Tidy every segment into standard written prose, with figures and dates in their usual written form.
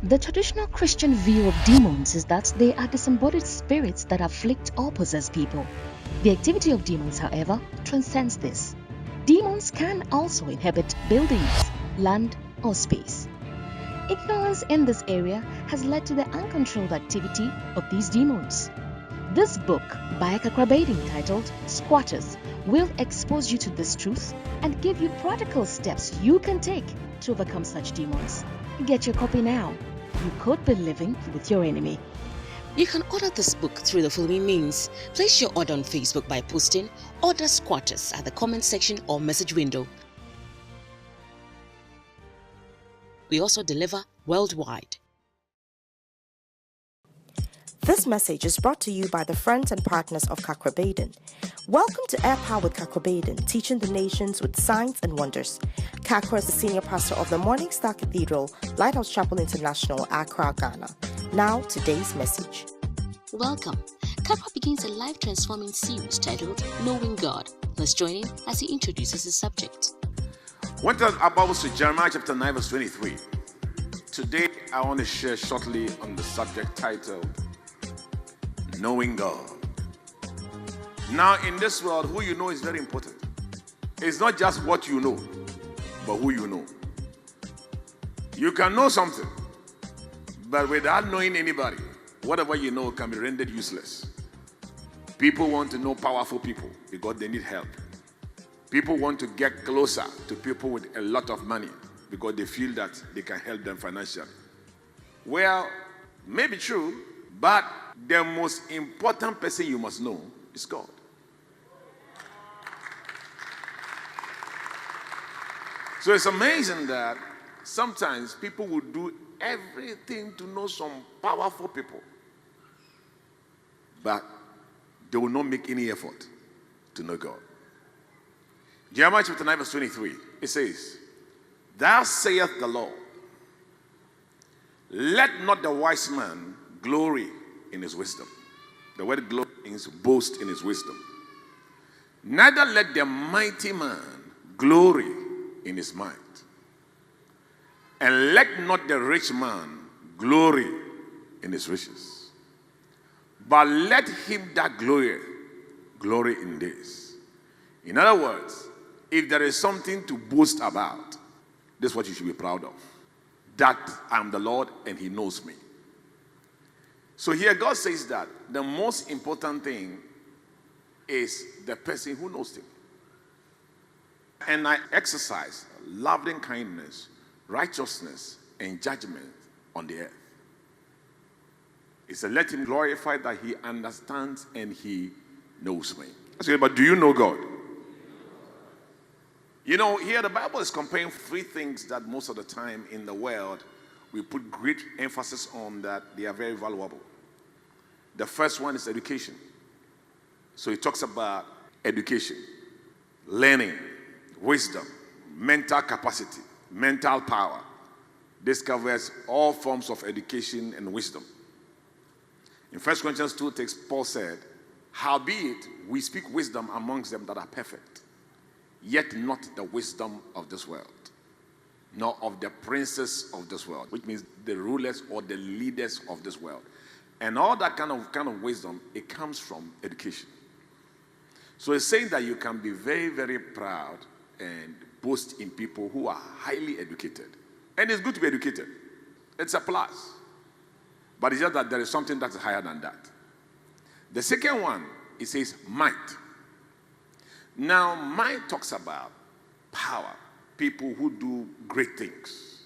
The traditional Christian view of demons is that they are disembodied spirits that afflict or possess people. The activity of demons, however, transcends this. Demons can also inhabit buildings, land, or space. Ignorance in this area has led to the uncontrolled activity of these demons. This book by Kakra entitled Squatters will expose you to this truth and give you practical steps you can take to overcome such demons. Get your copy now. You could be living with your enemy. You can order this book through the following means. Place your order on Facebook by posting "Order Squatters" at the comment section or message window. We also deliver worldwide. This message is brought to you by the friends and partners of Kakra. Welcome to Air Power with Kakra, teaching the nations with signs and wonders. Kakra is the senior pastor of the Morning Star Cathedral, Lighthouse Chapel International, Accra, Ghana. Now, today's message. Welcome. Kakra begins a life-transforming series titled Knowing God. Let's join him as he introduces the subject. Went our Bibles to Jeremiah chapter 9 verse 23. Today I want to share shortly on the subject titled Knowing God. Now in this world, who you know is very important. It's not just what you know, but who you know. You can know something, but without knowing anybody, whatever you know can be rendered useless. People want to know powerful people because they need help. People want to get closer to people with a lot of money because they feel that they can help them financially. Well, maybe true, but the most important person you must know is God. So it's amazing that sometimes people will do everything to know some powerful people, but they will not make any effort to know God. Jeremiah chapter 9 verse 23, it says, "Thus saith the Lord, let not the wise man glory in his wisdom." The word glory means boast in his wisdom. "Neither let the mighty man glory in his might. And let not the rich man glory in his riches. But let him that glory in this." In other words, if there is something to boast about, this is what you should be proud of. That I'm the Lord and he knows me. So here God says that the most important thing is the person who knows him. "And I exercise loving kindness, righteousness, and judgment on the earth." He said, let him glorify that he understands and he knows me. Okay, but do you know God? You know, here the Bible is comparing three things that most of the time in the world we put great emphasis on, that they are very valuable. The first one is education. So he talks about education, learning, wisdom, mental capacity, mental power. This covers all forms of education and wisdom. In 1 Corinthians 2, Paul said, "Howbeit we speak wisdom amongst them that are perfect, yet not the wisdom of this world, nor of the princes of this world," which means the rulers or the leaders of this world. And all that kind of wisdom, it comes from education. So it's saying that you can be very, very proud and boast in people who are highly educated. And it's good to be educated. It's a plus. But it's just that there is something that's higher than that. The second one, it says might. Now, might talks about power. People who do great things.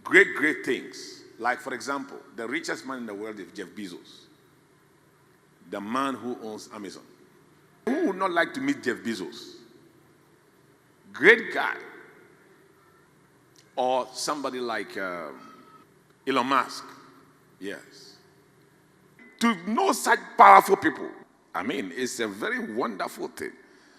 Great things. Like, for example, the richest man in the world is Jeff BEZOS. The man who owns Amazon. Who would not like to meet Jeff BEZOS? Great guy. Or somebody like Elon Musk. Yes. To know such powerful people, I mean, it's a very wonderful thing.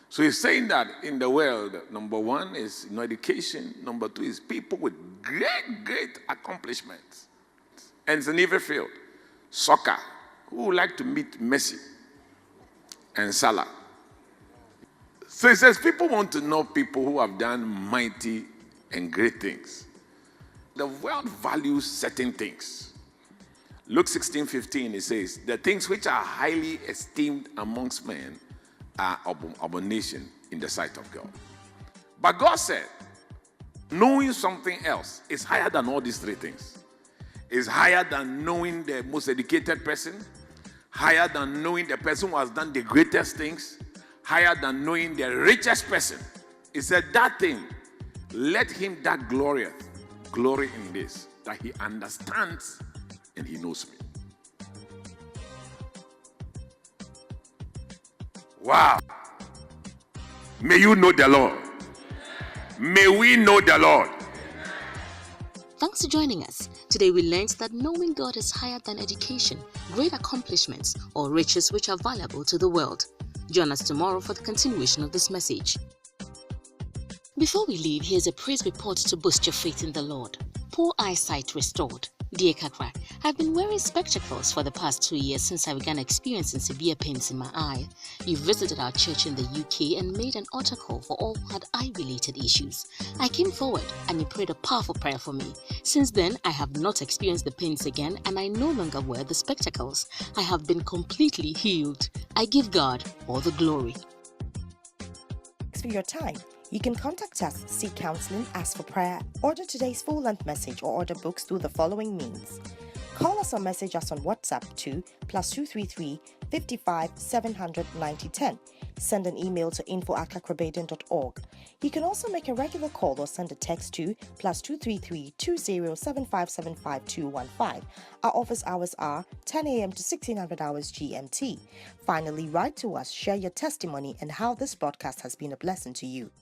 So he's saying that in the world, number one is education. Number two is people with great accomplishments. And it's in every field. Soccer. Who would like to meet Messi and Salah? So he says people want to know people who have done mighty and great things. the world values certain things. Luke 16:15, it says, the things which are highly esteemed amongst men are abomination in the sight of God. But God said, knowing something else is higher than all these three things. It's higher than knowing the most educated person, higher than knowing the person who has done the greatest things, higher than knowing the richest person. He said that thing, let him that glorieth glory in this, that he understands and he knows me. Wow. May you know the Lord. May we know the Lord. Thanks for joining us. Today we learned that knowing God is higher than education, great accomplishments, or riches which are valuable to the world. Join us tomorrow for the continuation of this message. Before we leave, here's a praise report to boost your faith in the Lord. Poor eyesight restored. Dear Kakra, I've been wearing spectacles for the past 2 years since I began experiencing severe pains in my eye. You visited our church in the UK and made an altar call for all who had eye-related issues. I came forward and you prayed a powerful prayer for me. Since then, I have not experienced the pains again and I no longer wear the spectacles. I have been completely healed. I give God all the glory. Thanks for your time. You can contact us, seek counseling, ask for prayer, order today's full-length message, or order books through the following means. Call us or message us on WhatsApp to +233 55 700 9010. Send an email to info@kakrabaden.org. You can also make a regular call or send a text to +233 20 7575 215. Our office hours are 10 a.m. to 1600 hours GMT. Finally, write to us, share your testimony and how this broadcast has been a blessing to you.